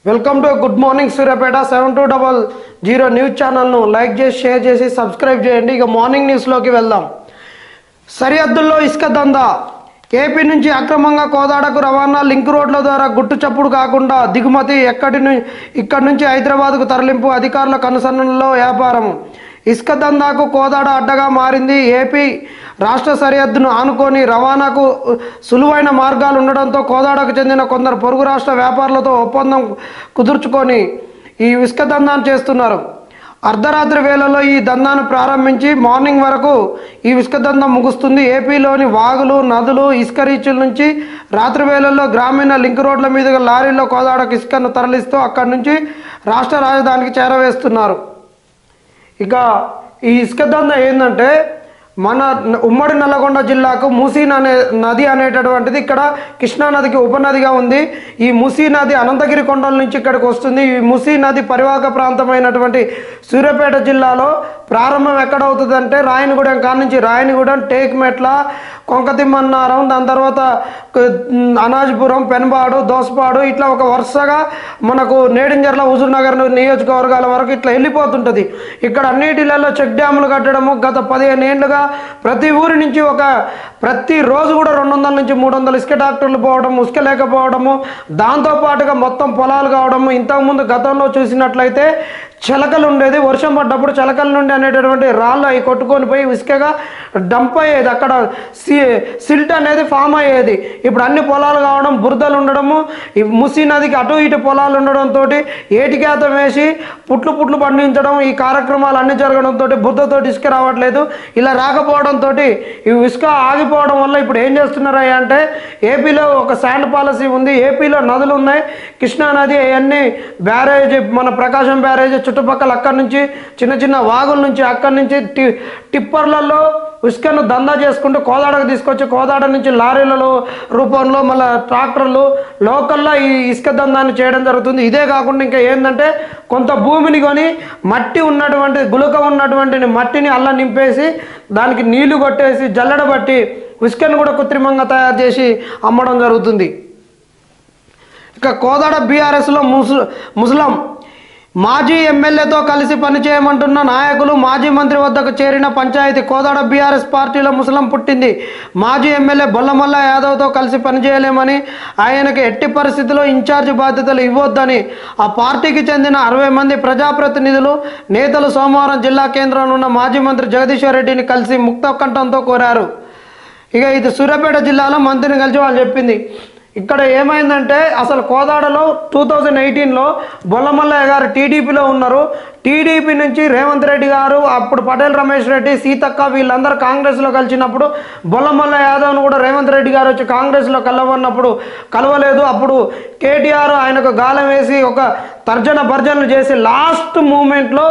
Welcome to good morning Suryapet 7200 news ఛానల్ను like చేసి share చేసి సబ్స్క్రైబ్ చేయండి. ఇక మార్నింగ్ న్యూస్లోకి వెళ్దాం. సరిహద్దుల్లో ఇసుక దందా. ఏపీ నుంచి అక్రమంగా కోదాడకు రవాణా, లింక్ రోడ్ల ద్వారా గుట్టు చప్పుడు కాకుండా దిగుమతి, ఇక్కడి నుంచి హైదరాబాద్కు తరలింపు, అధికారుల కనుసన్నల్లో వ్యాపారం. ఇసుక దందాకు కోదాడ అడ్డగా మారింది. ఏపీ రాష్ట్ర సరిహద్దును ఆనుకొని రవాణాకు సులువైన మార్గాలు ఉండడంతో కోదాడకు చెందిన కొందరు పొరుగు రాష్ట్ర వ్యాపారులతో ఒప్పందం కుదుర్చుకొని ఈ ఇసుక దందాను చేస్తున్నారు. అర్ధరాత్రి వేళలో ఈ దందాను ప్రారంభించి మార్నింగ్ వరకు ఈ ఇసుక దందా ముగుస్తుంది. ఏపీలోని వాగులు, నదులు, ఇసుక రీచుల నుంచి రాత్రి వేళల్లో గ్రామీణ లింక్ రోడ్ల మీదుగా లారీల్లో కోదాడకు ఇసుకను తరలిస్తూ అక్కడి నుంచి రాష్ట్ర రాజధానికి చేరవేస్తున్నారు. ఇక ఈ ఇసుక దందా ఏంటంటే మన ఉమ్మడి నల్లగొండ జిల్లాకు మూసీ నది అనేటటువంటిది ఇక్కడ కృష్ణా నదికి ఉపనదిగా ఉంది. ఈ మూసీ నది అనంతగిరి కొండల నుంచి ఇక్కడికి వస్తుంది. ఈ మూసీ నది పరివాహక ప్రాంతమైనటువంటి సూర్యాపేట జిల్లాలో ప్రారంభం ఎక్కడవుతుందంటే రాయనగూడెం కానుంచి రాయనగూడెం, టేక్మెట్ల, కొంకతిమ్మన్నారం, దాని తర్వాత అనాజ్పురం, పెన్బాడు, దోసపాడు, ఇట్లా ఒక వరుసగా మనకు నేడింజర్ల, హుజూర్నగర్ నియోజకవర్గాల వరకు ఇట్లా వెళ్ళిపోతుంటుంది. ఇక్కడ అన్నిటిలలో చెక్ డ్యాములు కట్టడము గత 15 ఏళ్ళుగా ప్రతి ఊరి నుంచి ప్రతిరోజు కూడా 200 నుంచి 300 ఇసుక ట్రాక్టర్లు పోవడం, ఇసుక లేకపోవడము, దాంతోపాటుగా మొత్తం పొలాలు కావడము. ఇంతకుముందు గతంలో చూసినట్లయితే చిలకలు ఉండేది, వర్షం పడ్డప్పుడు చిలకల నుండి అనేటటువంటి రాళ్ళు అవి కొట్టుకొని పోయి ఇసుకగా డంప్ అయ్యేది, అక్కడ సిల్ట్ అనేది ఫామ్ అయ్యేది. ఇప్పుడు అన్ని పొలాలు కావడం, బురదలు ఉండడము, ఈ మూసీ నదికి అటు ఇటు పొలాలు ఉండడంతో ఏటికేతం వేసి పుట్లు పండించడం, ఈ కార్యక్రమాలు అన్ని జరగడంతో బురదతో ఇసుక రావట్లేదు. ఇలా రాకపోవడంతో ఈ ఇసుక ఆగిపోవడం వల్ల ఇప్పుడు ఏం చేస్తున్నారా అంటే ఏపీలో ఒక శాండ్ పాలసీ ఉంది. ఏపీలో నదులు ఉన్నాయి, కృష్ణా నది, అవన్నీ బ్యారేజ్, మన ప్రకాశం బ్యారేజ్ చుట్టుపక్కల అక్కడి నుంచి చిన్న చిన్న వాగుల నుంచి అక్కడి నుంచి టిప్పర్లలో ఇసుకను దందా చేసుకుంటూ కోదాడకు తీసుకొచ్చి కోదాడ నుంచి లారీలలో రూపంలో మళ్ళీ ట్రాక్టర్లు లోకల్లో ఈ ఇసుక దందాన్ని చేయడం జరుగుతుంది. ఇదే కాకుండా ఇంకా ఏంటంటే కొంత భూమిని కొని మట్టి ఉన్నటువంటి గులక ఉన్నటువంటి మట్టిని అల్ల నింపేసి దానికి నీళ్లు కొట్టేసి జల్లెడబట్టి ఇసుకను కూడా కృత్రిమంగా తయారు చేసి అమ్మడం జరుగుతుంది. ఇక కోదాడ బీఆర్ఎస్లో ముస్లిం మాజీ ఎమ్మెల్యేతో కలిసి పనిచేయమంటున్న నాయకులు, మాజీ మంత్రి వద్దకు చేరిన పంచాయతీ. కోదాడ బీఆర్ఎస్ పార్టీలో ముస్లిం పుట్టింది. మాజీ ఎమ్మెల్యే బొల్లమల్ల యాదవ్తో కలిసి పనిచేయలేమని, ఆయనకి ఎట్టి పరిస్థితుల్లో ఇన్ఛార్జి బాధ్యతలు ఇవ్వొద్దని ఆ పార్టీకి చెందిన 60 మంది ప్రజాప్రతినిధులు, నేతలు సోమవారం జిల్లా కేంద్రంలో ఉన్న మాజీ మంత్రి జగదీశ్వర్ రెడ్డిని కలిసి ముక్త కంఠంతో కోరారు. ఇక ఇది సూర్యాపేట జిల్లాలో మంత్రిని కలిసి వాళ్ళు చెప్పింది. ఇక్కడ ఏమైందంటే అసలు కోదాడలో 2018లో బొల్లమల్లయ్య గారు టీడీపీలో ఉన్నారు. టీడీపీ నుంచి రేవంత్ రెడ్డి గారు, అప్పుడు పటేల్ రమేష్ రెడ్డి, సీతక్క వీళ్ళందరూ కాంగ్రెస్లో కలిసినప్పుడు బొల్లమల్ల యాదవ్ను కూడా రేవంత్ రెడ్డి గారు వచ్చి కాంగ్రెస్లో కలవన్నప్పుడు కలవలేదు. అప్పుడు కేటీఆర్ ఆయనకు గాలం వేసి ఒక తర్జన భర్జనలు చేసి లాస్ట్ మూమెంట్లో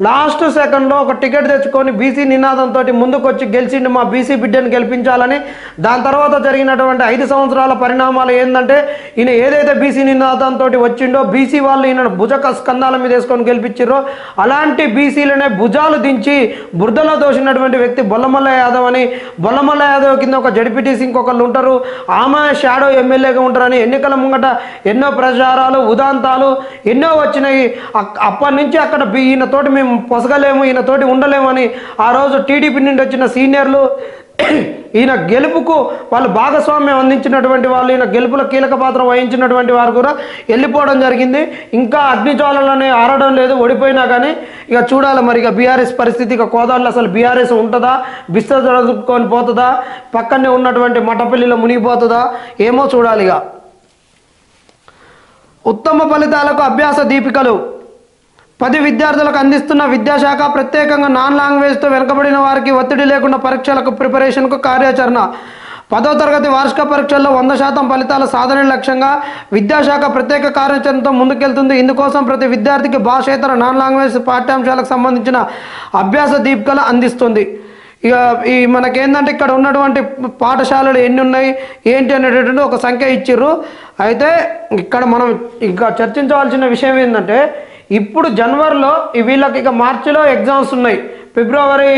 లాస్ట్ సెకండ్లో ఒక టికెట్ తెచ్చుకొని బీసీ నినాదంతో ముందుకు వచ్చి గెలిచిండు, మా బీసీ బిడ్డను గెలిపించాలని. దాని తర్వాత జరిగినటువంటి 5 సంవత్సరాల పరిణామాలు ఏంటంటే ఈయన ఏదైతే బీసీ నినాదంతో వచ్చిండో బీసీ వాళ్ళు ఈయన భుజక స్కంధాల మీద వేసుకొని గెలిపించారో అలాంటి బీసీలనే భుజాలు దించి బురదలో దోసినటువంటి వ్యక్తి బొల్లమల్ల యాదవ్ అని. బొల్లమల్ల యాదవ్ కింద ఒక జడ్పీటీసీ ఇంకొకళ్ళు ఉంటారు, ఆమె షాడో ఎమ్మెల్యేగా ఉంటారని ఎన్నికల ముంగట ఎన్నో ప్రచారాలు, ఉదాంతాలు ఎన్నో వచ్చినాయి. అప్పటి నుంచి అక్కడ ఈయనతోటి మేము పొసగలేము, ఈయనతోటి ఉండలేమని ఆ రోజు టీడీపీ నుండి వచ్చిన సీనియర్లు ఈయన గెలుపుకు వాళ్ళు భాగస్వామ్యం అందించినటువంటి వాళ్ళు, ఈయన గెలుపులో కీలక పాత్ర వహించినటువంటి వారు కూడా వెళ్ళిపోవడం జరిగింది. ఇంకా అగ్నిజ్వాలలోనే ఆరడం లేదు, ఓడిపోయినా కానీ. ఇక చూడాలి మరి ఇక బీఆర్ఎస్ పరిస్థితి. ఇక కోదాడలో అసలు బీఆర్ఎస్ ఉంటుందా, బిస్త చదువుకొని పోతుందా, పక్కనే ఉన్నటువంటి మఠపల్లిలో మునిగిపోతుందా ఏమో చూడాలి. ఇక ఉత్తమ ఫలితాలకు అభ్యాస దీపికలు. 10 విద్యార్థులకు అందిస్తున్న విద్యాశాఖ ప్రత్యేకంగా నాన్ లాంగ్వేజ్తో వెనుకబడిన వారికి ఒత్తిడి లేకుండా పరీక్షలకు ప్రిపరేషన్కు కార్యాచరణ. 10వ తరగతి వార్షిక పరీక్షల్లో 100% ఫలితాల సాధన లక్ష్యంగా విద్యాశాఖ ప్రత్యేక కార్యాచరణతో ముందుకెళ్తుంది. ఇందుకోసం ప్రతి విద్యార్థికి భాషేతర నాన్ లాంగ్వేజ్ పాఠ్యాంశాలకు సంబంధించిన అభ్యాస దీపికలు అందిస్తుంది. ఇక ఈ మనకేంటంటే ఇక్కడ ఉన్నటువంటి పాఠశాలలు ఎన్ని ఉన్నాయి ఏంటి అనేటటువంటి ఒక సంఖ్య ఇచ్చిర్రు. అయితే ఇక్కడ మనం ఇంకా చర్చించవలసిన విషయం ఏంటంటే ఇప్పుడు జనవరిలో వీళ్ళకి ఇక మార్చిలో ఎగ్జామ్స్ ఉన్నాయి. ఫిబ్రవరి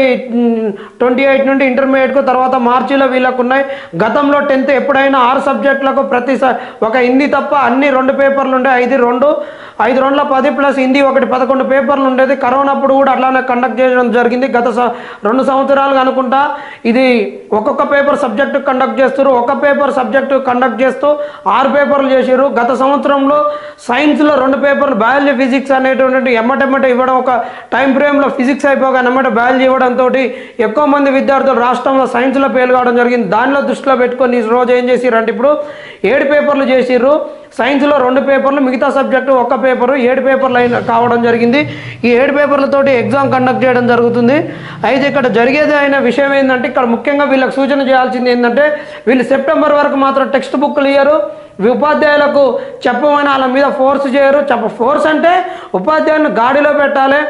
28 నుండి ఇంటర్మీడియట్కు, తర్వాత మార్చిలో వీళ్ళకు ఉన్నాయి. గతంలో 10th ఎప్పుడైనా 6 సబ్జెక్టులకు ప్రతిసారి ఒక హిందీ తప్ప అన్ని 2 పేపర్లు ఉండే, 5 2 10 ప్లస్ హిందీ 11 పేపర్లు ఉండేది. కరోనా అప్పుడు కూడా అట్లానే కండక్ట్ చేయడం జరిగింది. గత 2 సంవత్సరాలుగా అనుకుంటా ఇది ఒక్కొక్క పేపర్ సబ్జెక్టు కండక్ట్ చేస్తారు. ఒక పేపర్ సబ్జెక్టు కండక్ట్ చేస్తూ 6 పేపర్లు చేశారు. గత సంవత్సరంలో సైన్స్లో 2 పేపర్లు బయాలజీ ఫిజిక్స్ అనేటువంటి ఎమ్మటెమ్మట ఇవ్వడం, ఒక టైం ఫ్రేమ్లో ఫిజిక్స్ అయిపోగా ఎమ్మట బయాలజీ ఇవ్వడంతో ఎక్కువ మంది విద్యార్థులు రాష్ట్రంలో సైన్స్లో ఫెయిల్ కావడం జరిగింది. దానిలో దృష్టిలో పెట్టుకొని ఈ రోజు ఏం చేసిర్రు అంటే ఇప్పుడు 7 పేపర్లు చేసిర్రు. సైన్స్లో 2 పేపర్లు, మిగతా సబ్జెక్టు 1 పేపరు, 7 పేపర్లు కావడం జరిగింది. ఈ 7 పేపర్లతోటి ఎగ్జామ్ కండక్ట్ చేయడం జరుగుతుంది. అయితే ఇక్కడ జరిగేది అయిన విషయం ఏంటంటే ఇక్కడ ముఖ్యంగా వీళ్ళకి సూచన చేయాల్సింది ఏంటంటే వీళ్ళు సెప్టెంబర్ వరకు మాత్రం టెక్స్ట్ బుక్లు ఇయ్యరు. ఉపాధ్యాయులకు చెప్పమని వాళ్ళ మీద ఫోర్స్ చేయరు. ఫోర్స్ అంటే ఉపాధ్యాయులను గాడిలో పెట్టాలి.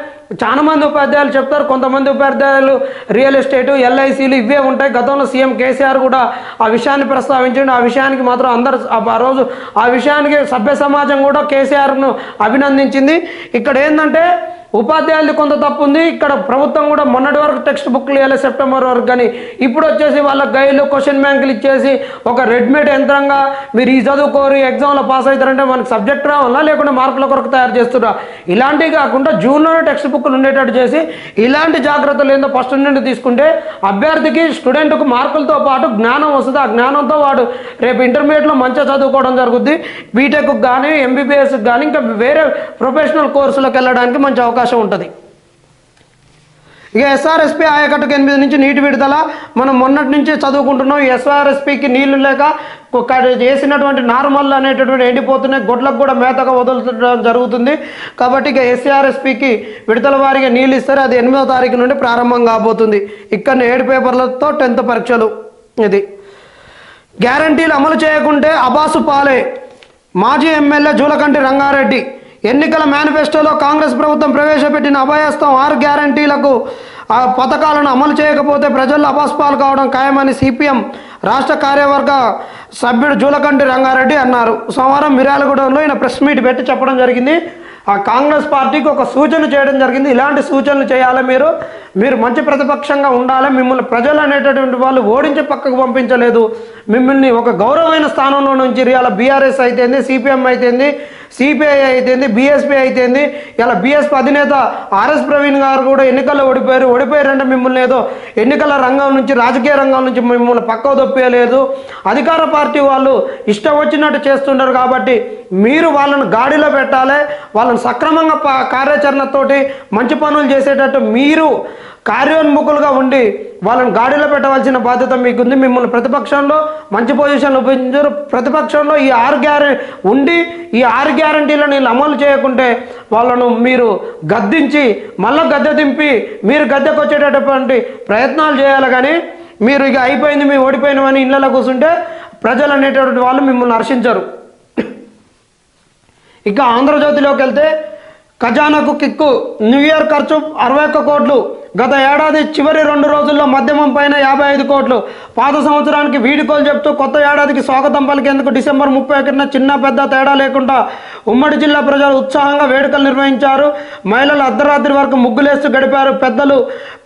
చాలా మంది ఉపాధ్యాయులు చెప్తారు, కొంతమంది ఉపాధ్యాయులు రియల్ ఎస్టేటు, ఎల్ఐసీలు ఇవే ఉంటాయి. గతంలో సీఎం కేసీఆర్ కూడా ఆ విషయాన్ని ప్రస్తావించండి. ఆ విషయానికి మాత్రం అందరు ఆ రోజు ఆ విషయానికి సభ్య సమాజం కూడా కేసీఆర్ను అభినందించింది. ఇక్కడ ఏంటంటే ఉపాధ్యాయులు కొంత తప్పు ఉంది. ఇక్కడ ప్రభుత్వం కూడా మొన్నటి వరకు టెక్స్ట్ బుక్లు ఇవ్వాలి సెప్టెంబర్ వరకు, కానీ ఇప్పుడు వచ్చేసి వాళ్ళ గైడ్లు, క్వశ్చన్ బ్యాంకులు ఇచ్చేసి ఒక రెడీమేడ్ యంత్రంగా మీరు ఈ చదువుకోరు ఎగ్జామ్లో పాస్ అవుతారంటే మనకు సబ్జెక్ట్ రావాలా లేకుంటే మార్కుల కొరకు తయారు చేస్తున్నా. ఇలాంటివి కాకుండా జూన్లోనే టెక్స్ట్ బుక్లు ఉండేటట్టు చేసి ఇలాంటి జాగ్రత్తలు ఏందో ఫస్ట్ నుండి తీసుకుంటే అభ్యర్థికి, స్టూడెంట్కు మార్కులతో పాటు జ్ఞానం వస్తుంది. ఆ జ్ఞానంతో వాడు రేపు ఇంటర్మీడియట్లో మంచిగా చదువుకోవడం జరుగుద్ది. బీటెక్కి కానీ, ఎంబీబీఎస్కి కానీ, ఇంకా వేరే ప్రొఫెషనల్ కోర్సులకు వెళ్ళడానికి మంచి అవకాశం ఉంటుంది. ఇక ఎస్ఆర్ఎస్పీ ఆయకట్టుకు 8 నుంచి నీటి విడుదల మనం మొన్నటి నుంచి చదువుకుంటున్నాం. ఈ ఎస్ఆర్ఎస్పీకి నీళ్లు లేక చేసినటువంటి నార్మల్ అనేటటువంటి ఎండిపోతున్నాయి. గొడ్లకు కూడా మేతగా వదులుతుండడం జరుగుతుంది. కాబట్టి ఇక ఎస్ఆర్ఎస్పీకి విడుదల వారిగా నీళ్ళు ఇస్తారు. అది 8వ తారీఖు నుండి ప్రారంభం కాబోతుంది. ఇక్కడ 7 పేపర్లతో 10th పరీక్షలు. ఇది గ్యారంటీలు అమలు చేయకుంటే అబాసు పాలే. మాజీ ఎమ్మెల్యే జూలకంటి రంగారెడ్డి ఎన్నికల మేనిఫెస్టోలో కాంగ్రెస్ ప్రభుత్వం ప్రవేశపెట్టిన అభయస్థం 6 గ్యారంటీలకు ఆ పథకాలను అమలు చేయకపోతే ప్రజల్లో అపాస్పాలు కావడం ఖాయమని సిపిఎం రాష్ట్ర కార్యవర్గ సభ్యుడు జూలకంటి రంగారెడ్డి అన్నారు. సోమవారం మిర్యాలగూడెంలో ఈయన ప్రెస్ మీట్ పెట్టి చెప్పడం జరిగింది. ఆ కాంగ్రెస్ పార్టీకి ఒక సూచన చేయడం జరిగింది. ఇలాంటి సూచనలు చేయాలి, మీరు మంచి ప్రతిపక్షంగా ఉండాలి. మిమ్మల్ని ప్రజలు అనేటటువంటి వాళ్ళు ఓడించి పక్కకు పంపించలేదు. మిమ్మల్ని ఒక గౌరవమైన స్థానంలో నుంచి ఇవాళ బీఆర్ఎస్ అయితేంది, సిపిఎం అయితేంది, సిపిఐ అయితేంది, బీఎస్పీ అయితేంది, ఇలా బీఎస్పీ అధినేత ఆర్ఎస్ ప్రవీణ్ గారు కూడా ఎన్నికల్లో ఓడిపోయారంటే మిమ్మల్ని ఏదో ఎన్నికల రంగం నుంచి, రాజకీయ రంగం నుంచి మిమ్మల్ని పక్కకు దొప్పేయలేదు. అధికార పార్టీ వాళ్ళు ఇష్టం వచ్చినట్టు చేస్తున్నారు. కాబట్టి మీరు వాళ్ళను గాడిలో పెట్టాలి. వాళ్ళని సక్రమంగా కార్యాచరణతోటి మంచి పనులు చేసేటట్టు మీరు కార్యోన్ముఖులుగా ఉండి వాళ్ళని గాడిలో పెట్టవలసిన బాధ్యత మీకుంది. మిమ్మల్ని ప్రతిపక్షంలో మంచి పొజిషన్లో ఉపయోగించారు. ప్రతిపక్షంలో ఈ 6 గ్యారంటీలను వీళ్ళు అమలు చేయకుంటే వాళ్ళను మీరు గద్దించి మళ్ళీ గద్దె దింపి మీరు గద్దెకు వచ్చేటటువంటి ప్రయత్నాలు చేయాలి. కానీ మీరు ఇక అయిపోయింది, మేము ఓడిపోయినామని ఇళ్ళలో కూర్చుంటే ప్రజలు అనేటటువంటి వాళ్ళు మిమ్మల్ని హర్షించరు. ఇక ఆంధ్రజ్యోతిలోకి వెళ్తే ఖజానాకు కిక్కు. న్యూ ఇయర్ ఖర్చు 61 కోట్లు. గత ఏడాది చివరి 2 రోజుల్లో మద్యమం పైన 55 కోట్లు. పాత సంవత్సరానికి వీడుకోలు చెప్తూ కొత్త ఏడాదికి స్వాగతం పలికేందుకు డిసెంబర్ 31న చిన్న పెద్ద తేడా లేకుండా ఉమ్మడి జిల్లా ప్రజలు ఉత్సాహంగా వేడుకలు నిర్వహించారు. మహిళలు అర్ధరాత్రి వరకు ముగ్గులేస్తూ గడిపారు. పెద్దలు,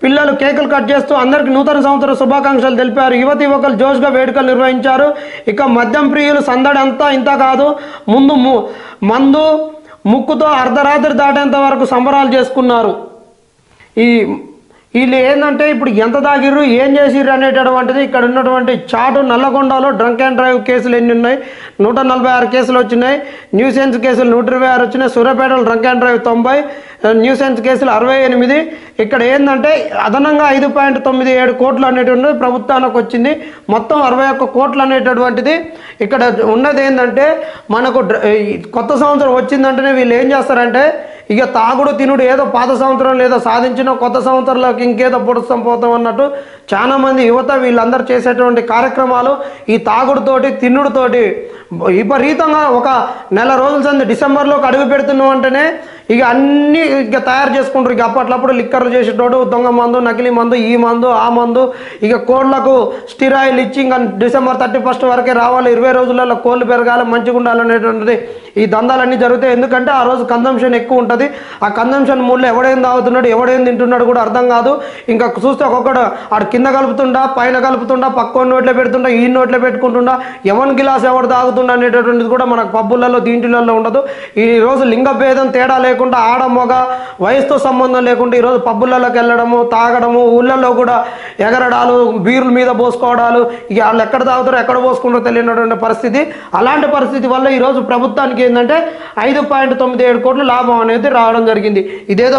పిల్లలు కేకులు కట్ చేస్తూ అందరికీ నూతన సంవత్సర శుభాకాంక్షలు తెలిపారు. యువకులు జోష్గా వేడుకలు నిర్వహించారు. ఇక మద్యం ప్రియులు సందడి అంతా ఇంత కాదు. మందు ముక్కుతో అర్ధరాత్రి దాటేంత వరకు సంబరాలు చేసుకున్నారు. వీళ్ళు ఏంటంటే ఇప్పుడు ఎంత తాగిర్రు, ఏం చేసిర్రు అనేటటువంటిది ఇక్కడ ఉన్నటువంటి చాటు. నల్లగొండలో డ్రంక్ అండ్ డ్రైవ్ కేసులు ఎన్ని ఉన్నాయి? 146 కేసులు వచ్చినాయి. న్యూసెన్స్ కేసులు 126 వచ్చినాయి. సూర్యాపేటలో డ్రంక్ అండ్ డ్రైవ్ 90, న్యూసెన్స్ కేసులు 68. ఇక్కడ ఏంటంటే అదనంగా 5.97 కోట్లు అనేటువంటి ప్రభుత్వానికి వచ్చింది. మొత్తం 61 కోట్లు అనేటటువంటిది ఇక్కడ ఉన్నది. ఏంటంటే మనకు కొత్త సంవత్సరం వచ్చిందంటేనే వీళ్ళు ఏం చేస్తారంటే ఇక తాగుడు తినుడు ఏదో పాత సంవత్సరం లేదో సాధించిన కొత్త సంవత్సరంలోకి ఇంకేదో పొడుస్తాం పోతాం అన్నట్టు చాలామంది యువత వీళ్ళందరూ చేసేటువంటి కార్యక్రమాలు ఈ తాగుడుతోటి, తిన్నుడుతోటి విపరీతంగా ఒక నెల రోజుల సంది డిసెంబర్లోకి అడుగు పెడుతున్నాం అంటేనే ఇక అన్నీ ఇక తయారు చేసుకుంటారు. ఇక అప్పట్లప్పుడు లిక్కర్లు చేసేటోడు దొంగ మందు, నకిలీ మందు, ఈ మందు ఆ మందు, ఇక కోళ్ళకు స్టిరాయిల్ ఇచ్చి ఇంకా డిసెంబర్ 31 వరకే రావాలి, 20 రోజులలో కోళ్ళు పెరగాలి, మంచిగా ఉండాలనేటువంటిది ఈ దందాలన్నీ జరుగుతాయి. ఎందుకంటే ఆ రోజు కన్జంప్షన్ ఎక్కువ ఉంటుంది. ఆ కన్జంప్షన్ మూడ్లో ఎవడేం తాగుతున్నాడు, ఎవడేం తింటున్నాడు కూడా అర్థం కాదు. ఇంకా చూస్తే ఒక్కొక్కడు ఆడు కింద కలుపుతుండా, పైన కలుపుతుండా, పక్క నోట్లో పెడుతుండా, ఈ నోట్లో పెట్టుకుంటుండా, ఎవరి గిలాస్ ఎవడు తాగుతుండా అనేటటువంటిది కూడా మనకు పబ్బులలో దీంట్లలో ఉండదు. ఈ రోజు లింగ భేదం తేడా లేకుండా, ఆడ మగ వయసుతో సంబంధం లేకుండా ఈరోజు పబ్బులలోకి వెళ్ళడము, తాగడము, ఊళ్ళల్లో కూడా ఎగరడాలు, బీర్ల మీద పోసుకోవడాలు, ఇక వాళ్ళు ఎక్కడ తాగుతారో ఎక్కడ పోసుకుంటారో తెలియనటువంటి పరిస్థితి. అలాంటి పరిస్థితి వల్ల ఈరోజు ప్రభుత్వానికి ఏంటంటే 5.97 కోట్ల లాభం అనేది రావడం జరిగింది. ఇదేదో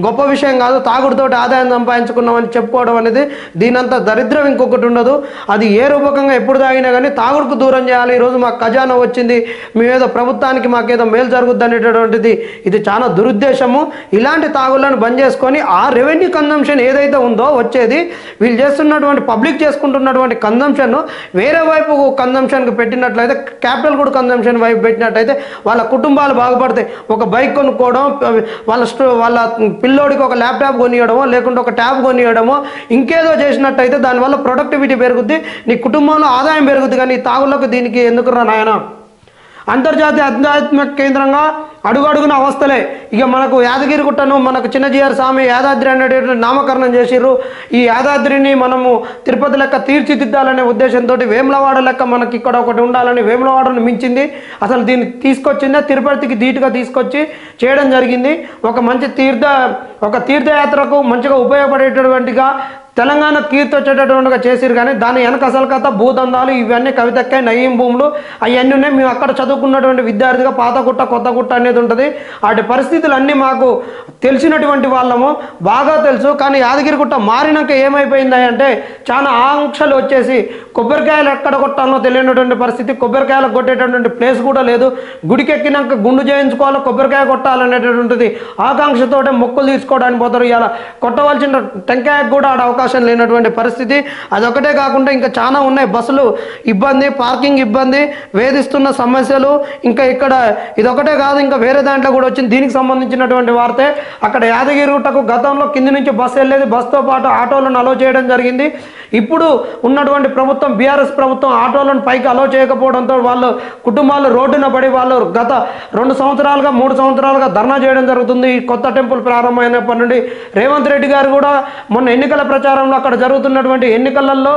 గొప్ప విషయం కాదు. తాగుడుతోటి ఆదాయం సంపాదించుకున్నామని చెప్పుకోవడం అనేది దీనంతా దరిద్రం ఇంకొకటి ఉండదు. అది ఏ రూపకంగా ఎప్పుడు తాగినా కానీ తాగుడుకు దూరం చేయాలి. ఈరోజు మాకు ఖజానా వచ్చింది, మేమేదో ప్రభుత్వానికి మాకేదో మేలు జరుగుద్ది అనేటటువంటిది ఇది చాలా దురుద్దేశము. ఇలాంటి తాగుళ్లను బంద్ చేసుకొని ఆ రెవెన్యూ కన్జంప్షన్ ఏదైతే ఉందో వచ్చేది, వీళ్ళు చేస్తున్నటువంటి పబ్లిక్ చేసుకుంటున్నటువంటి కన్జంప్షన్ వేరే వైపు కన్జంప్షన్కి పెట్టినట్లయితే, క్యాపిటల్ కూడా కన్జంప్షన్ వైపు పెట్టినట్లయితే వాళ్ళ కుటుంబాలు బాగుపడతాయి. ఒక బైక్ కొనుక్కోవడం, వాళ్ళ పిల్లోడికి ఒక ల్యాప్టాప్ కొనియడమో, లేకుంటే ఒక ట్యాబ్ కొనియడమో, ఇంకేదో చేసినట్టయితే దానివల్ల ప్రొడక్టివిటీ పెరుగుద్ది, నీ కుటుంబంలో ఆదాయం పెరుగుద్ది. కానీ ఈ తాగుళ్ళకు దీనికి ఎందుకు రా నాయన? అంతర్జాతీయ ఆధ్యాత్మిక కేంద్రంగా అడుగడుగున అవస్థలే. ఇక మనకు యాదగిరిగుట్టను మనకు చిన్నజీఆర్ స్వామి యాదాద్రి అనేటువంటి నామకరణం చేసిర్రు. ఈ యాదాద్రిని మనము తిరుపతి లెక్క తీర్చిదిద్దాలనే ఉద్దేశంతో వేములవాడ లెక్క మనకి ఇక్కడ ఒకటి ఉండాలని వేములవాడను మించింది. అసలు దీన్ని తీసుకొచ్చిందే తిరుపతికి ధీటుగా తీసుకొచ్చి చేయడం జరిగింది. ఒక మంచి తీర్థయాత్రకు మంచిగా ఉపయోగపడేటటువంటిగా తెలంగాణ కీర్తి వచ్చేటటువంటిగా చేసిరు. కానీ దాని వెనక అసలు కథ భూదందాలు ఇవన్నీ కవితక్కాయి, నయ్యం భూములు అవన్నీ ఉన్నాయి. మేము అక్కడ చదువుకున్నటువంటి విద్యార్థిగా పాత గుట్ట కొత్త గుట్ట అనేది ఉంటుంది. వాటి పరిస్థితులు అన్నీ మాకు తెలిసినటువంటి వాళ్ళము, బాగా తెలుసు. కానీ యాదగిరిగుట్ట మారినాక ఏమైపోయింది అంటే చాలా ఆంక్షలు వచ్చేసి కొబ్బరికాయలు ఎక్కడ కొట్టాలో తెలియనటువంటి పరిస్థితి. కొబ్బరికాయలు కొట్టేటటువంటి ప్లేస్ కూడా లేదు. గుడికి ఎక్కినాక గుండు చేయించుకోవాలి, కొబ్బరికాయ కొట్టాలనేటటువంటిది ఆకాంక్షతోటే మొక్కులు తీసుకోవడానికి పోతారు. ఇలా కొట్టవలసిన టెంకాయకు కూడా ఆడ అవకాశం లేనటువంటి పరిస్థితి. అదొకటే కాకుండా ఇంకా చాలా ఉన్నాయి. బస్సులు ఇబ్బంది, పార్కింగ్ ఇబ్బంది, వేధిస్తున్న సమస్యలు. ఇంకా ఇక్కడ ఇదొకటే కాదు, ఇంకా వేరే దాంట్లో కూడా వచ్చింది. దీనికి సంబంధించినటువంటి వార్తే. అక్కడ యాదగిరిగుట్టకు గతంలో కింది నుంచి బస్సు వెళ్ళేది, బస్సుతో పాటు ఆటోలను అలో చేయడం జరిగింది. ఇప్పుడు ఉన్నటువంటి ప్రభుత్వం, బీఆర్ఎస్ ప్రభుత్వం ఆటోలను పైకి అలో చేయకపోవడంతో వాళ్ళు కుటుంబాలు రోడ్డున పడి వాళ్ళు గత 2 సంవత్సరాలుగా 3 సంవత్సరాలుగా ధర్నా చేయడం జరుగుతుంది. ఈ కొత్త టెంపుల్ ప్రారంభమైనప్పటి నుండి రేవంత్ రెడ్డి గారు కూడా మొన్న ఎన్నికల ప్రచారంలో అక్కడ జరుగుతున్నటువంటి ఎన్నికలలో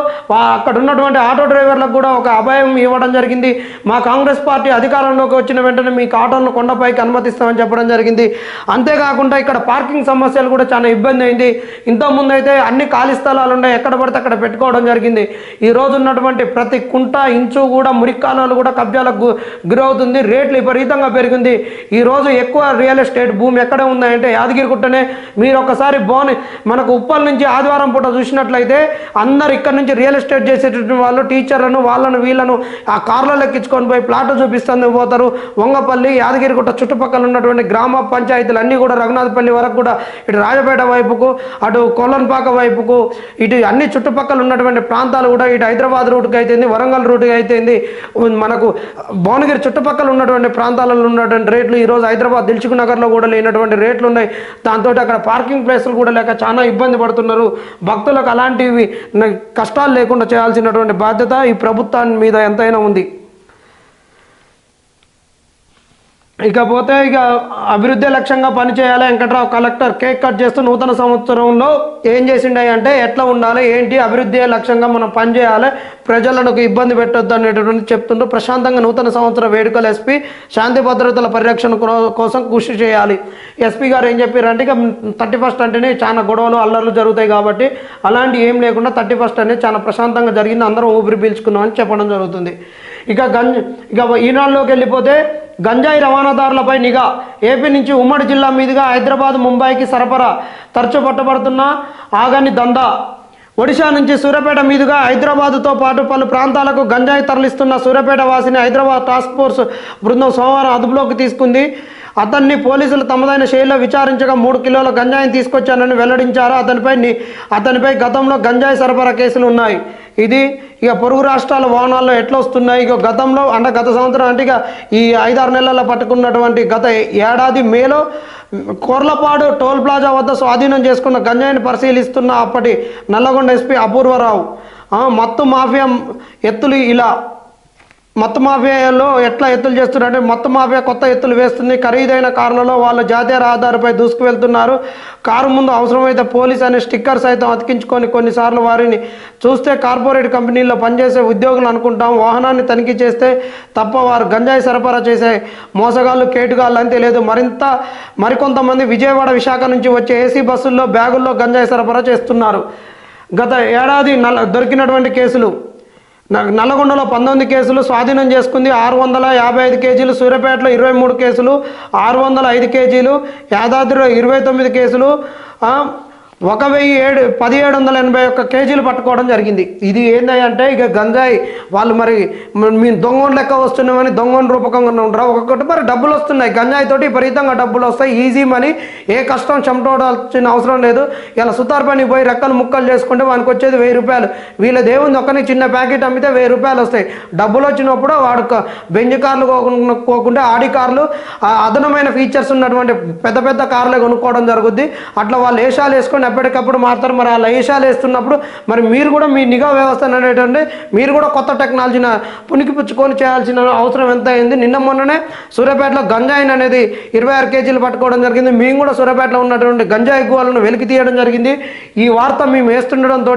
అక్కడ ఉన్నటువంటి ఆటో డ్రైవర్లకు కూడా ఒక అభయం ఇవ్వడం జరిగింది. మా కాంగ్రెస్ పార్టీ అధికారంలోకి వచ్చిన వెంటనే మీకు ఆటోలను కొండపైకి అనుమతిస్తామని చెప్పడం జరిగింది. అంతేకాకుండా ఇక్కడ పార్కింగ్ సమస్యలు కూడా చాలా ఇబ్బంది అయింది. ఇంతకుముందు అయితే అన్ని ఖాళీ స్థలాలు ఉన్నాయి, ఎక్కడ పడితే అక్కడ పెట్టుకోవడం జరిగింది. ఈ రోజు ఉన్నటువంటి ప్రతి కుంట ఇంచు కూడా మురికాలాలు కూడా కబ్జాలకు గురవుతుంది. రేట్లు విపరీతంగా పెరిగింది. ఈ రోజు ఎక్కువ రియల్ ఎస్టేట్ భూమి ఎక్కడ ఉందంటే యాదగిరిగుట్టనే. మీరు ఒకసారి మనకు ఉప్పల్ నుంచి ఆదివారం పూట చూసినట్లయితే అందరు ఇక్కడ నుంచి రియల్ ఎస్టేట్ చేసేటటువంటి వాళ్ళు టీచర్లను వాళ్ళను వీళ్ళను ఆ కార్లలో ఎక్కించుకొని పోయి ప్లాట్లు చూపిస్తూ పోతారు. వంగపల్లి, యాదగిరిగుట్ట చుట్టుపక్కల ఉన్నటువంటి గ్రామ పంచాయతీలు అన్నీ కూడా రఘునాథపల్లి వరకు కూడా, ఇటు రాజపేట వైపుకు, అటు కొల్లన్పాక వైపుకు, ఇటు అన్ని చుట్టుపక్కల ఉన్నటువంటి ప్రాంతాలు కూడా, ఇటు హైదరాబాద్ రూట్కి అయితేంది, వరంగల్ రూట్కి అయితేంది, మనకు భువనగిరి చుట్టుపక్కల ఉన్నటువంటి ప్రాంతాలలో ఉన్నటువంటి రేట్లు ఈరోజు హైదరాబాద్ దిల్సుఖ్ నగర్లో కూడా లేనటువంటి రేట్లు ఉన్నాయి. దాంతో అక్కడ పార్కింగ్ ప్లేసులు కూడా లేక చాలా ఇబ్బంది పడుతున్నారు. భక్తులకు అలాంటివి కష్టాలు లేకుండా చేయాల్సినటువంటి బాధ్యత ఈ ప్రభుత్వాన్ని మీద ఎంతైనా ఉంది. ఇకపోతే ఇక అభివృద్ధి లక్ష్యంగా పనిచేయాలి. వెంకట్రావు కలెక్టర్ కేక్ కట్ చేస్తూ నూతన సంవత్సరంలో ఏం చేసిండే అంటే ఎట్లా ఉండాలి, ఏంటి అభివృద్ధి లక్ష్యంగా మనం పనిచేయాలి, ప్రజలకు ఇబ్బంది పెట్టొద్దు అనేటటువంటి చెప్తుంటూ ప్రశాంతంగా నూతన సంవత్సర వేడుకలు ఎస్పీ శాంతి భద్రతల పరిరక్షణ కోసం కృషి చేయాలి. ఎస్పీ గారు ఏం చెప్పారంటే ఇక 31 అంటేనే చాలా గొడవలు అల్లర్లు జరుగుతాయి కాబట్టి అలాంటి ఏం లేకుండా 31 అనేది చాలా ప్రశాంతంగా జరిగింది, అందరం ఊపిరి పీల్చుకున్నామని చెప్పడం జరుగుతుంది. ఇక ఈనాడులోకి వెళ్ళిపోతే గంజాయి రవాణాదారులపై నిఘా. ఏపీ నుంచి ఉమ్మడి జిల్లా మీదుగా హైదరాబాద్, ముంబైకి సరఫరా. తరచు పట్టబడుతున్న ఆగని దందా. ఒడిశా నుంచి సూర్యాపేట మీదుగా హైదరాబాదుతో పాటు పలు ప్రాంతాలకు గంజాయి తరలిస్తున్న సూర్యాపేట వాసిని హైదరాబాద్ టాస్క్ ఫోర్స్ బృందం సోమవారం అదుపులోకి తీసుకుంది. అతన్ని పోలీసులు తమదైన శైలిలో విచారించగా 3 కిలోల గంజాయిని తీసుకొచ్చానని వెల్లడించారు. అతనిపై గతంలో గంజాయి సరఫరా కేసులు ఉన్నాయి. ఇది ఇక పొరుగు రాష్ట్రాల వాహనాల్లో ఎట్లా వస్తున్నాయి. ఇక గతంలో అంటే గత సంవత్సరం అంటే ఇక ఈ 5-6 నెలల్లో పట్టుకున్నటువంటి గత ఏడాది మేలో కోర్లపాడు టోల్ ప్లాజా వద్ద స్వాధీనం చేసుకున్న గంజాయిని పరిశీలిస్తున్న అప్పటి నల్లగొండ ఎస్పీ అపూర్వరావు మత్తు మాఫియా ఎత్తులు ఇలా మత్తు మాఫియాలో ఎట్లా ఎత్తులు చేస్తున్నారంటే మత్తు మాఫియా కొత్త ఎత్తులు వేస్తుంది. ఖరీదైన కార్లలో వాళ్ళ జాతీయ రహదారిపై దూసుకు వెళ్తున్నారు. కారు ముందు అవసరమైతే పోలీస్ అనే స్టిక్కర్ సైతం అతికించుకొని కొన్నిసార్లు వారిని చూస్తే కార్పొరేట్ కంపెనీల్లో పనిచేసే ఉద్యోగులు అనుకుంటాం. వాహనాన్ని తనిఖీ చేస్తే తప్ప వారు గంజాయి సరఫరా చేసే మోసగాళ్ళు కేటుగాళ్ళు అని తెలియదు. మరికొంతమంది విజయవాడ విశాఖ నుంచి వచ్చే ఏసీ బస్సుల్లో బ్యాగుల్లో గంజాయి సరఫరా చేస్తున్నారు. గత ఏడాది దొరికినటువంటి కేసులు నల్లగొండలో 19 కేసులు స్వాధీనం చేసుకుంది. 655 కేజీలు, సూర్యాపేటలో 23 కేసులు, 605 కేజీలు, యాదాద్రిలో 29 కేసులు, 1781 కేజీలు పట్టుకోవడం జరిగింది. ఇది ఏంటంటే ఇక గంజాయి వాళ్ళు మరి మేము దొంగోన్ లెక్క వస్తున్నామని దొంగోన్ రూపకంగా ఉండరు. ఒక్కొక్కటి మరి డబ్బులు వస్తున్నాయి, గంజాయితోటి విపరీతంగా డబ్బులు వస్తాయి. ఈజీ మనీ, ఏ కష్టం చెమటోడాల్సిన అవసరం లేదు. ఇలా సుతార్ పని పోయి రెక్కలు ముక్కలు చేసుకుంటే వానికి వచ్చేది 1000 రూపాయలు. వీళ్ళ దేవుని ఒక్కని చిన్న ప్యాకెట్ అమ్మితే 1000 రూపాయలు వస్తాయి. డబ్బులు వచ్చినప్పుడు వాడు బెంజ్ కార్లు కోకుండా ఆడి కార్లు, అదనమైన ఫీచర్స్ ఉన్నటువంటి పెద్ద పెద్ద కార్లే కొనుక్కోవడం జరుగుద్ది. అట్లా వాళ్ళు ఏషాలు వేసుకొని ఎప్పటికప్పుడు మారుతారు. మరి అలా ఏషాలు వేస్తున్నప్పుడు మరి మీరు కూడా మీ నిఘా వ్యవస్థ అనేటువంటి మీరు కూడా కొత్త టెక్నాలజీని పుణికిపుచ్చుకొని చేయాల్సిన అవసరం ఎంత అయింది. నిన్న మొన్ననే సూర్యాపేటలో గంజాయిని అనేది 26 కేజీలు పట్టుకోవడం జరిగింది. మేము కూడా సూర్యాపేటలో ఉన్నటువంటి గంజాయి గువాలను వెలికి తీయడం జరిగింది. ఈ వార్త మేము వేస్తుండడంతో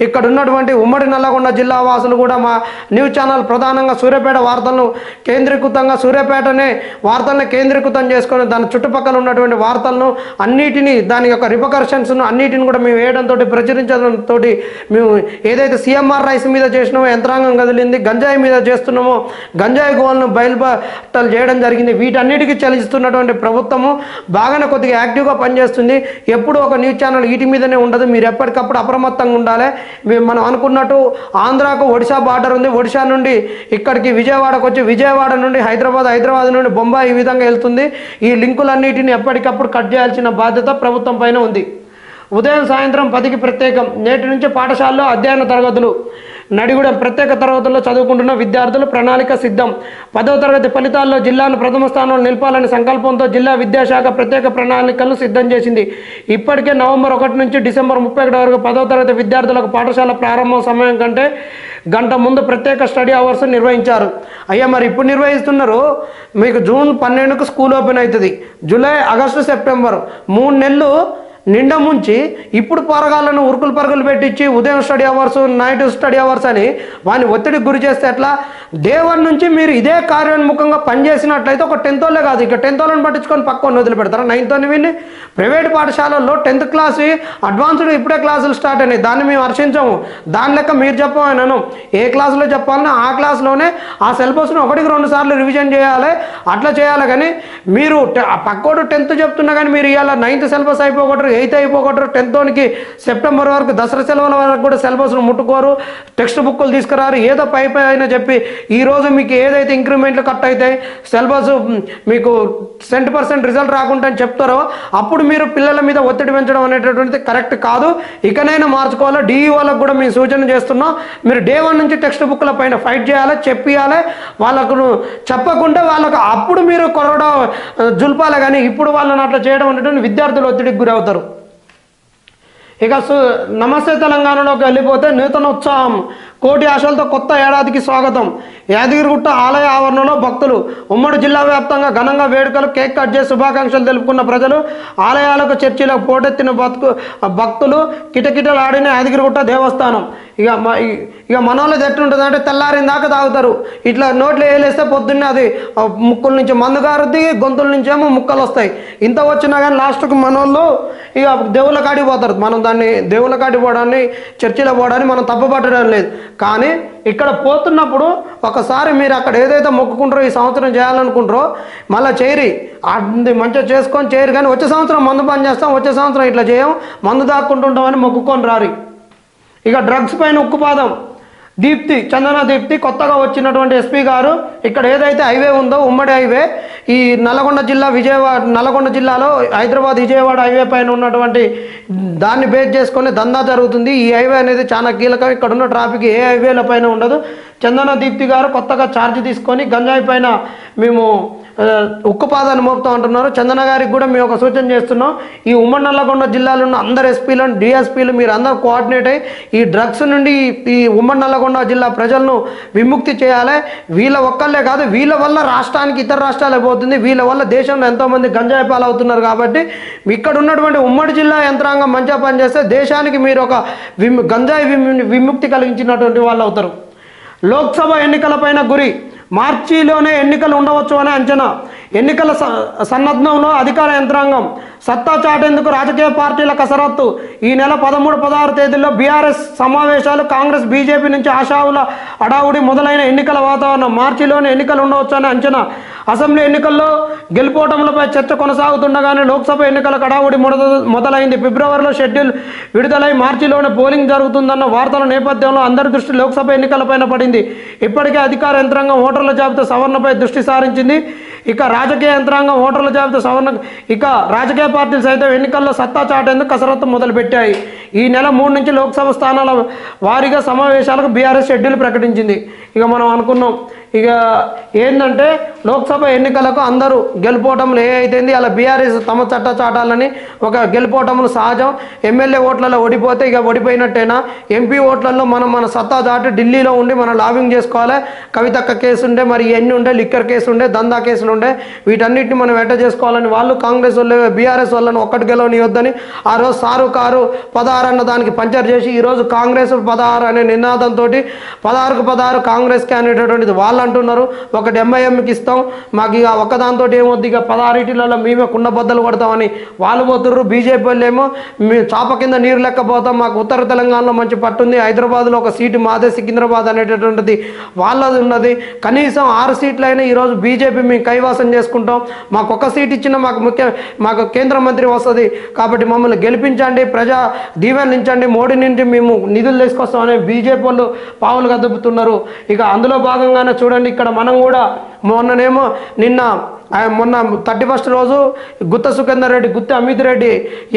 ఇక్కడ ఉన్నటువంటి ఉమ్మడి నల్లగొండ జిల్లా వాసులు కూడా మా న్యూస్ ఛానల్ ప్రధానంగా సూర్యాపేట వార్తలను కేంద్రీకృతంగా సూర్యాపేటనే వార్తలను కేంద్రీకృతం చేసుకొని దాని చుట్టుపక్కల ఉన్నటువంటి వార్తలను అన్నిటినీ దాని యొక్క రిపకర్షన్స్ను అన్నిటిని కూడా మేము వేయడంతో ప్రచురించడంతో మేము ఏదైతే సిఎంఆర్ రైస్ మీద చేసినామో యంత్రాంగం కదిలింది, గంజాయి మీద చేస్తున్నామో గంజాయి గోల్ను బయలుబాటలు చేయడం జరిగింది. వీటన్నిటికీ చలిస్తున్నటువంటి ప్రభుత్వము బాగానే కొద్దిగా యాక్టివ్గా పనిచేస్తుంది. ఎప్పుడు ఒక న్యూస్ ఛానల్ వీటి మీదనే ఉండదు. మీరు ఎప్పటికప్పుడు అప్రమత్తంగా ఉండాలి. మనం అనుకున్నట్టు ఆంధ్రాకు ఒడిశా బార్డర్ ఉంది. ఒడిశా నుండి ఇక్కడికి విజయవాడకు వచ్చి విజయవాడ నుండి హైదరాబాద్ నుండి బొంబాయి ఈ విధంగా వెళ్తుంది. ఈ లింకులన్నిటిని ఎప్పటికప్పుడు కట్ చేయాల్సిన బాధ్యత ప్రభుత్వం పైన ఉంది. ఉదయం సాయంత్రం 10కి ప్రత్యేకం. నేటి నుంచి పాఠశాలలో అధ్యయన తరగతులు. నడిగూడెం ప్రత్యేక తరగతుల్లో చదువుకుంటున్న విద్యార్థులు ప్రణాళిక సిద్ధం. 10వ తరగతి ఫలితాల్లో జిల్లాను ప్రథమ స్థానంలో నిలపాలని సంకల్పంతో జిల్లా విద్యాశాఖ ప్రత్యేక ప్రణాళికలను సిద్ధం చేసింది. ఇప్పటికే నవంబర్ 1 నుంచి డిసెంబర్ 31 వరకు 10వ తరగతి విద్యార్థులకు పాఠశాల ప్రారంభం సమయం కంటే గంట ముందు ప్రత్యేక స్టడీ అవర్స్ నిర్వహించారు. అయ్యా మరి ఇప్పుడు నిర్వహిస్తున్నారు. మీకు జూన్ 12కు స్కూల్ ఓపెన్ అవుతుంది. జూలై, ఆగస్టు, సెప్టెంబర్ 3 నెలలు నిండా ముంచి ఇప్పుడు పోరగాళ్ళను ఉరుకులు పరుగులు పెట్టించి ఉదయం study hours, night study hours అని వాని ఒత్తిడికి గురి చేస్తే ఎట్లా? డే 1 నుంచి మీరు ఇదే కార్యోన్ముఖంగా పనిచేసినట్లయితే ఒక 10th వాళ్ళే కాదు, ఇక 10th వాళ్ళని పట్టించుకొని పక్కన వదిలిపెడతారా? 9th అని వీళ్ళని ప్రైవేట్ పాఠశాలల్లో 10th క్లాస్ అడ్వాన్స్డ్ ఇప్పుడే క్లాసులు స్టార్ట్ అయినాయి. దాన్ని మేము హర్షించాము. దాని లెక్క మీరు చెప్పమన్నాను. ఏ క్లాసులో చెప్పాలన్నా ఆ క్లాస్లోనే ఆ సిలబస్ను 1-2 సార్లు రివిజన్ చేయాలి. అట్లా చేయాలి. కానీ మీరు పక్కోడు 10th చెప్తున్నా కానీ మీరు ఇవాళ 9th syllabus అయిపోకూడదు, 8th అయిపోకూడదు. 10th September వరకు దసరా సెలవుల వరకు కూడా సిలబస్ను ముట్టుకోరు, టెక్స్ట్ బుక్లు తీసుకురారు. ఏదో పై అయినా చెప్పి ఈరోజు మీకు ఏదైతే ఇంక్రిమెంట్లు కట్ అవుతాయి, సిలబస్ మీకు 100% రిజల్ట్ రాకుండా అని చెప్తారో అప్పుడు మీరు పిల్లల మీద ఒత్తిడి పెంచడం అనేటటువంటిది కరెక్ట్ కాదు. ఇకనైనా మార్చుకోవాలి. డిఈ వాళ్ళకు కూడా మేము సూచన చేస్తున్నాం. మీరు డే 1 నుంచి టెక్స్ట్ బుక్ల పైన ఫైట్ చేయాలి, చెప్పియాలి. వాళ్ళకు చెప్పకుండా వాళ్ళకు అప్పుడు మీరు కొరడ జుల్పాలి. కానీ ఇప్పుడు వాళ్ళని అట్లా చేయడం అనేటువంటి విద్యార్థులు ఒత్తిడికి గురి అవుతారు. ఇక నమస్తే తెలంగాణలోకి వెళ్ళిపోతే నూతన ఉత్సాహం, కోటి ఆశలతో కొత్త ఏడాదికి స్వాగతం. యాదగిరిగుట్ట ఆలయ ఆవరణలో భక్తులు. ఉమ్మడి జిల్లా వ్యాప్తంగా ఘనంగా వేడుకలు, కేక్ కట్ చేసి శుభాకాంక్షలు తెలుపుకున్న ప్రజలు. ఆలయాలకు, చర్చిలకు పోటెత్తిన భక్తులు. కిటకిటలాడిన యాదగిరిగుట్ట దేవస్థానం. ఇక మనోళ్ళది ఎట్లుంటుంది అంటే తెల్లారిన దాకా తాగుతారు. ఇట్లా నోట్లో వేలేస్తే పొద్దున్నే అది ముక్కుల నుంచి మందు గారుద్ది, గొంతుల నుంచి ఏమో ముక్కలు వస్తాయి. ఇంత వచ్చినా కానీ లాస్ట్కు మనోళ్ళు ఇక దేవుళ్ళ కాడికి పోతారు. మనం దాన్ని దేవుళ్ళ కాడికి పోవడాన్ని, చర్చిలో పోవడాన్ని మనం తప్పుపట్టడం లేదు. కానీ ఇక్కడ పోతున్నప్పుడు ఒకసారి మీరు అక్కడ ఏదైతే మొక్కుకుంటారో ఈ సంవత్సరం చేయాలనుకుంటారో మళ్ళీ చేయరి. అది మంచిగా చేసుకొని చేయరు. కానీ వచ్చే సంవత్సరం మందు పని చేస్తాం, వచ్చే సంవత్సరం ఇట్లా చేయం, మందు దాక్కుంటుంటామని మొక్కుకొని రారి. ఇక డ్రగ్స్ పైన ఉక్కుపాదం. దీప్తి, చందన దీప్తి కొత్తగా వచ్చినటువంటి ఎస్పీ గారు ఇక్కడ ఏదైతే హైవే ఉందో ఉమ్మడి హైవే ఈ నల్గొండ జిల్లాలో హైదరాబాద్ విజయవాడ హైవే పైన ఉన్నటువంటి దాన్ని బేస్ చేసుకొని దందా జరుగుతుంది. ఈ హైవే అనేది చాలా కీలకం. ఇక్కడ ఉన్న ట్రాఫిక్ ఏ హైవేల పైన ఉండదు. చందన దీప్తి గారు కొత్తగా ఛార్జ్ తీసుకొని గంజాయి పైన మేము ఉక్కుపాదాన్ని మోపుతూ ఉంటున్నారు. చందన గారికి కూడా మేము ఒక సూచన చేస్తున్నాం. ఈ ఉమ్మడి నల్లగొండ జిల్లాలో ఉన్న అందరు ఎస్పీలను డిఎస్పీలు మీరు అందరూ కోఆర్డినేట్ అయ్యి ఈ డ్రగ్స్ నుండి ఈ ఉమ్మడి నల్లగొండ జిల్లా ప్రజలను విముక్తి చేయాలి. వీళ్ళ ఒక్కళ్ళే కాదు, వీళ్ళ వల్ల రాష్ట్రానికి ఇతర రాష్ట్రాలే పోతుంది. వీళ్ళ వల్ల దేశంలో ఎంతోమంది గంజాయి పాలవుతున్నారు. కాబట్టి ఇక్కడ ఉన్నటువంటి ఉమ్మడి జిల్లా యంత్రాంగం మంచిగా పనిచేస్తే దేశానికి మీరు ఒక గంజాయి విముక్తి కలిగించినటువంటి వాళ్ళు అవుతారు. లోక్సభ ఎన్నికలపైన గురి, మార్చిలోనే ఎన్నికలు ఉండవచ్చు అనే అంచనా. ఎన్నికల సన్నద్ధంలో అధికార యంత్రాంగం సత్తా చాటేందుకు రాజకీయ పార్టీల కసరత్తు. ఈ నెల 13, 16 తేదీల్లో బీఆర్ఎస్ సమావేశాలు, కాంగ్రెస్ బీజేపీ నుంచి ఆశావుల అడావుడి మొదలైన ఎన్నికల వాతావరణం. మార్చిలోనే ఎన్నికలు ఉండవచ్చు అనే అంచనా. అసెంబ్లీ ఎన్నికల్లో గెలుపోటములపై చర్చ కొనసాగుతుండగానే లోక్సభ ఎన్నికల అడావుడి మొదలైంది. ఫిబ్రవరిలో షెడ్యూల్ విడుదలై మార్చిలోనే పోలింగ్ జరుగుతుందన్న వార్తల నేపథ్యంలో అందరి దృష్టి లోక్సభ ఎన్నికలపైన పడింది. ఇప్పటికే అధికార యంత్రాంగం ఓటర్ల జాబితా సవరణపై దృష్టి సారించింది. ఇక రాజకీయ యంత్రాంగం ఓటర్ల జాబితా సవరణ, ఇక రాజకీయ పార్టీలు సైతం ఎన్నికల్లో సత్తా చాటేందుకు కసరత్తు మొదలుపెట్టాయి. ఈ నెల 3 నుంచి లోక్సభ స్థానాల వారీగా సమావేశాలకు బీఆర్ఎస్ షెడ్యూల్ ప్రకటించింది. ఇక మనం అనుకున్నాం ఇక ఏంటంటే లోక్సభ ఎన్నికలకు అందరూ గెలుపోవటంలో ఏ అయితేంది అలా బీఆర్ఎస్ తమ చట్ట చాటాలని ఒక గెలుపోవటములు సహజం. ఎమ్మెల్యే ఓట్లలో ఓడిపోతే ఇక ఓడిపోయినట్టేనా. ఎంపీ ఓట్లలో మన సత్తా చాటి ఢిల్లీలో ఉండి మనం లాబింగ్ చేసుకోవాలి. కవితక్క కేసు ఉండే, మరి ఎన్ని ఉండే, లిక్కర్ కేసు ఉండే, దందా కేసులు ఉండే, వీటన్నిటిని మనం వెంట చేసుకోవాలని వాళ్ళు కాంగ్రెస్ వాళ్ళు బీఆర్ఎస్ వాళ్ళని ఒక్కటి గెలవనియొద్దని ఆ రోజు సారు కారు 16 అన్న దానికి పంచర్ చేసి ఈరోజు కాంగ్రెస్ 16 అనే నినాదంతో 16కు 16 కాంగ్రెస్కి అనేటటువంటిది వాళ్ళు అంటున్నారు. ఒకటి ఎంఐఎంకి ఇస్తాం, మాకు ఇక ఒక్కదాంతో ఏమొద్దు, ఇక 16 మేమే కుండ బద్దలు కొడతామని వాళ్ళు పోతుర్రు. బీజేపీ వాళ్ళు ఏమో మేము చాప కింద నీరు లెక్కపోతాం, మాకు ఉత్తర తెలంగాణలో మంచి పట్టుంది, హైదరాబాద్లో ఒక సీటు మాదే, సికింద్రాబాద్ అనేటటువంటిది వాళ్ళది ఉన్నది. కనీసం 6 సీట్లు అయినా ఈరోజు బీజేపీ మేము కైవాసం చేసుకుంటాం, మాకు ఒక సీట్ ఇచ్చినా మాకు కేంద్ర మంత్రి వస్తుంది, కాబట్టి మమ్మల్ని గెలిపించండి, ప్రజా దీవెనలించండి, మోడీ నుంచి మేము నిధులు తీసుకొస్తామని బీజేపీ వాళ్ళు పావులు కదుపుతున్నారు. ఇక అందులో భాగంగానే చూడండి ఇక్కడ మనం కూడా మొన్న 31st రోజు గుత్త సుఖేందర్ రెడ్డి, గుత్త అమిత్ రెడ్డి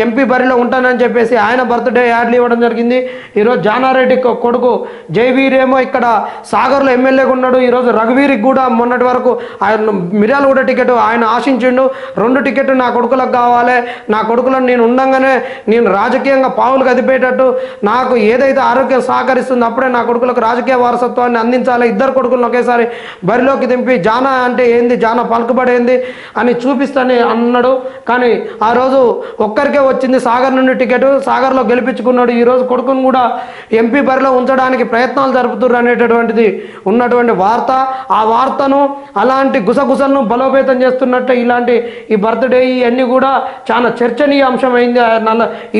ఎంపీ బరిలో ఉంటానని చెప్పేసి ఆయన బర్త్డే యాడ్లు ఇవ్వడం జరిగింది. ఈరోజు జానారెడ్డి కొడుకు జైవీర్ ఏమో ఇక్కడ సాగర్లో ఎమ్మెల్యేగా ఉన్నాడు. ఈరోజు రఘువీరికి కూడా మొన్నటి వరకు ఆయన మిర్యాలగూడ టికెట్ ఆయన ఆశించిండు. 2 టికెట్లు నా కొడుకులకు కావాలి, నా కొడుకులను నేను ఉండంగానే నేను రాజకీయంగా పావులు కదిపేటట్టు నాకు ఏదైతే ఆరోగ్యం సహకరిస్తుందో అప్పుడే నా కొడుకులకు రాజకీయ వారసత్వాన్ని అందించాలి. 2 కొడుకులను ఒకేసారి బరిలోకి దింపి జానా అంటే ఏంది, జానా పలుకుబడి అని చూపిస్తాని అన్నాడు. కానీ ఆ రోజు ఒక్కరికే వచ్చింది సాగర్ నుండి టికెట్, సాగర్లో గెలిపించుకున్నాడు. ఈరోజు కొడుకును కూడా ఎంపీ బరిలో ఉంచడానికి ప్రయత్నాలు జరుపుతున్నారు అనేటటువంటిది ఉన్నటువంటి వార్త. ఆ వార్తను అలాంటి గుసగుసలను బలోపేతం చేస్తున్నట్టు ఇలాంటి ఈ బర్త్డే ఇవన్నీ కూడా చాలా చర్చనీయ అంశమైంది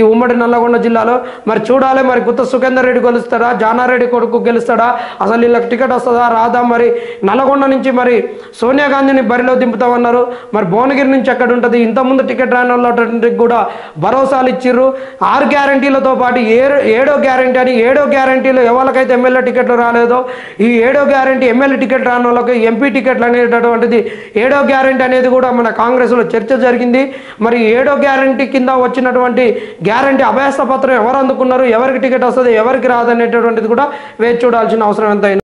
ఈ ఉమ్మడి నల్లగొండ జిల్లాలో. మరి చూడాలి, మరి గుత్త సుఖేందర్ రెడ్డి గెలుస్తాడా, జానారెడ్డి కొడుకు గెలుస్తాడా, అసలు వీళ్ళకి టికెట్ వస్తుందా రాదా. మరి నల్లగొండ నుంచి మరి సోనియా గాంధీని బరిలో దింపుతామన్నారు. మరి భువనగిరి నుంచి ఎక్కడ ఉంటుంది. ఇంతకుముందు టికెట్ రాని వాళ్ళకి కూడా భరోసాలు ఇచ్చిర్రు. 6 గ్యారంటీలతో పాటు 7వ గ్యారంటీ అని, 7వ గ్యారంటీలో ఎవరికైతే ఎమ్మెల్యే టికెట్లు రాలేదో ఈ 7వ గ్యారంటీ ఎమ్మెల్యే టికెట్ రాని వాళ్ళకి ఎంపీ టికెట్లు అనేటటువంటిది 7వ గ్యారంటీ అనేది కూడా మన కాంగ్రెస్లో చర్చ జరిగింది. మరి 7వ గ్యారంటీ కింద వచ్చినటువంటి గ్యారంటీ అభ్యాస పత్రం ఎవరు అందుకున్నారు, ఎవరికి టికెట్ వస్తుంది, ఎవరికి రాదనేటటువంటిది కూడా వేచి చూడాల్సిన అవసరం ఎంతైనా.